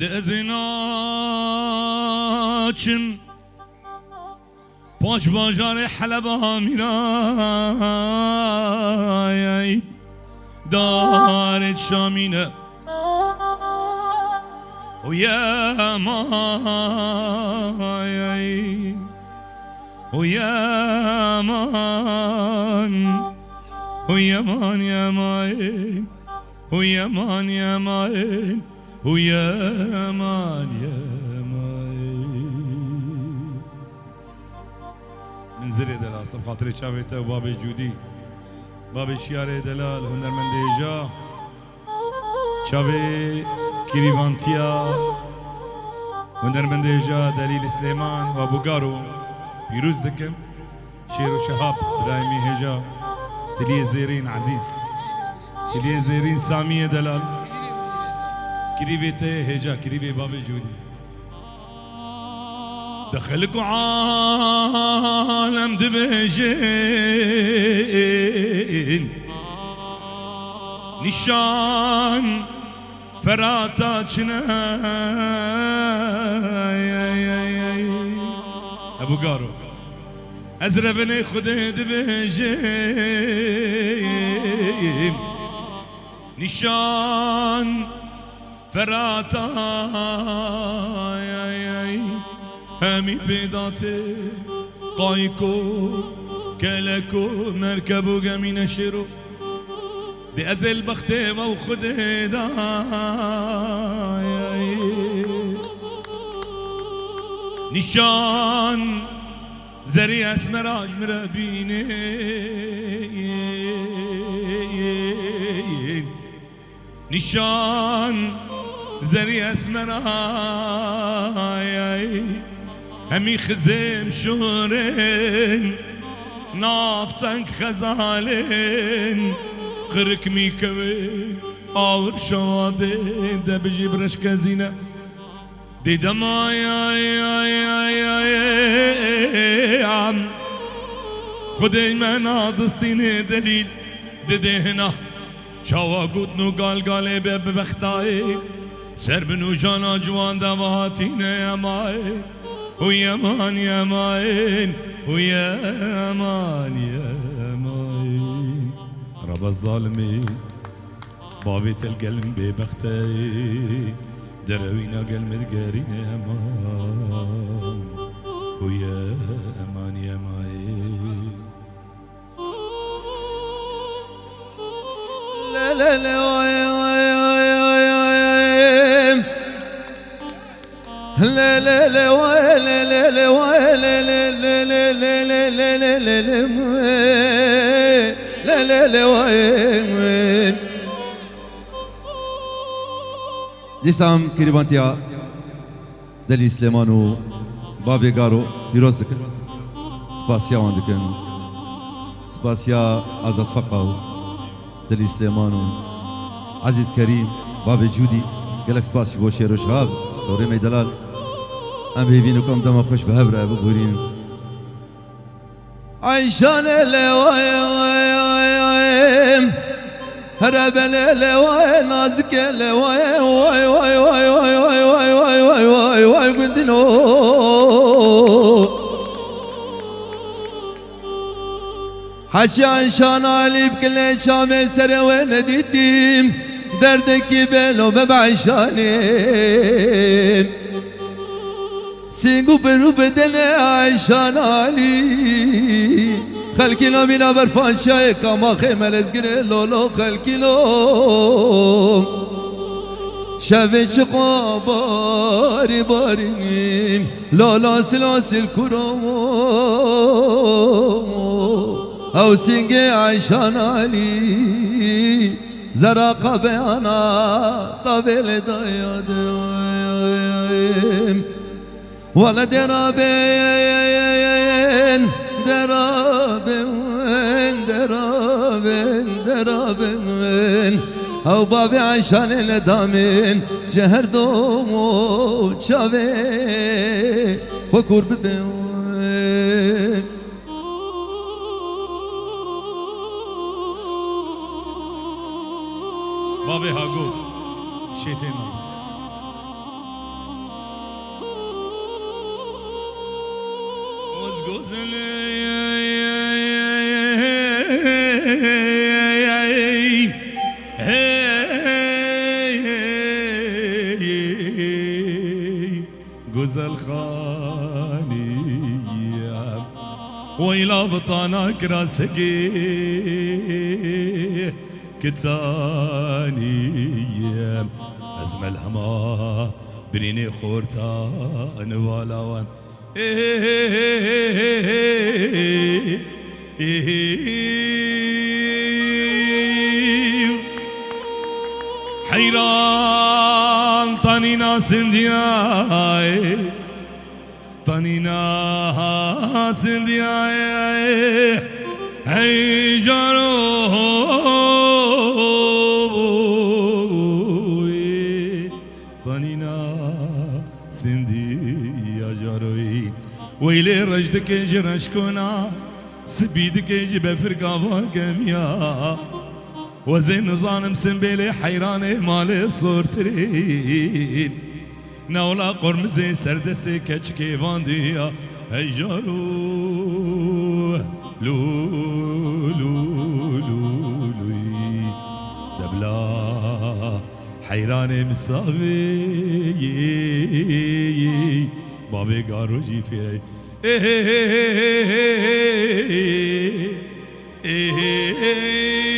دزناچم پاش باجار حلب میرای دارت شامینه و یمای و یمان و یمان یمان و یمان یمان و یمان من زری دلال سب خاطر چاویته و باب جودی باب شیار دلال هنرمند ایجا چاوی کریوانتیا هنرمند ایجا دلیل سلیمان و بوگارو پیروز دکم شیر و شهاب برایمی هجا تلیه زیرین عزیز تلیه زیرین سامی دلال كريبي هجا كريبي بابي جودي دخلك عالم دبجين نشان فراتا ابو قارو ازربني خدي دبجين نشان فراتا همي بيداتي قايكو كلكو مركبو جمين شيرو بأزل بختي وخدي داي نشان زري اسمراج مربيني نشان زري اسمراي همي خزم شهرين نافتنك خزالين قرك ميكوين اور شوادين ده بجي برشك زينة دي دماي عم خدي منا دستين دليل دي هنا چاوا گوت نو گال گاله به بختای سر بنو جانا جوان دواتینه یمای و یمان یماین و یمان یماین رب الظالمین بابیت القلم به بختای دروینا قلم دگرینه یمان و یمان یماین لا لا لا لا لا لا ولا لا لا ولا لا لا لا لا لا لا لا لا لا لا وين جسام كريبانتيا دلي سليمانو بابي غارو بيروزك سباسيا وندكن سباسيا ازاد فقاو دلي سليمانو عزيز كريم بابي جودي قالك سباسي بو شيرو شهاب سوري مي دلال ام بيبينكم دم خوش بهبره ببورين عيشان لوايم هربل لواي نازك لواي واي واي واي واي واي واي واي واي واي واي قدنو حشي عشان علي بكل شام سر ونديتيم دردك بلو ببعشانين سينقو برو بدن عشان علي خلقنا بنا برفان شاي كما خيمة لزقر لولو خلقنا شافي شقا باري باري لولا سلاسل كرام او سنگه عشان علي زرقا بيانا قبل دايادين ولا درابين درابين درابين درابين او بابي عشان الدامين جهر دومو شافي وكور ببين بابي هاگو شیفه مزه گوزل گوزل خانیم ویلا بطانا کراسگی کتانیم از ملهما برینی خورتان والاوان حیران تانینا سندیای تانینا سندیای هی جاروی تانینا سندیا جاروی ویلی رجد که جرش کنا سبید که جب فرقا کمیا وزين نظام سنبيلي حيراني مالي صورترين نولا قرمزي سردسي كشكي فانديا هيجارو لو لو لو لوي دبلا حيراني مساوي بابي قارو جي فيري إيه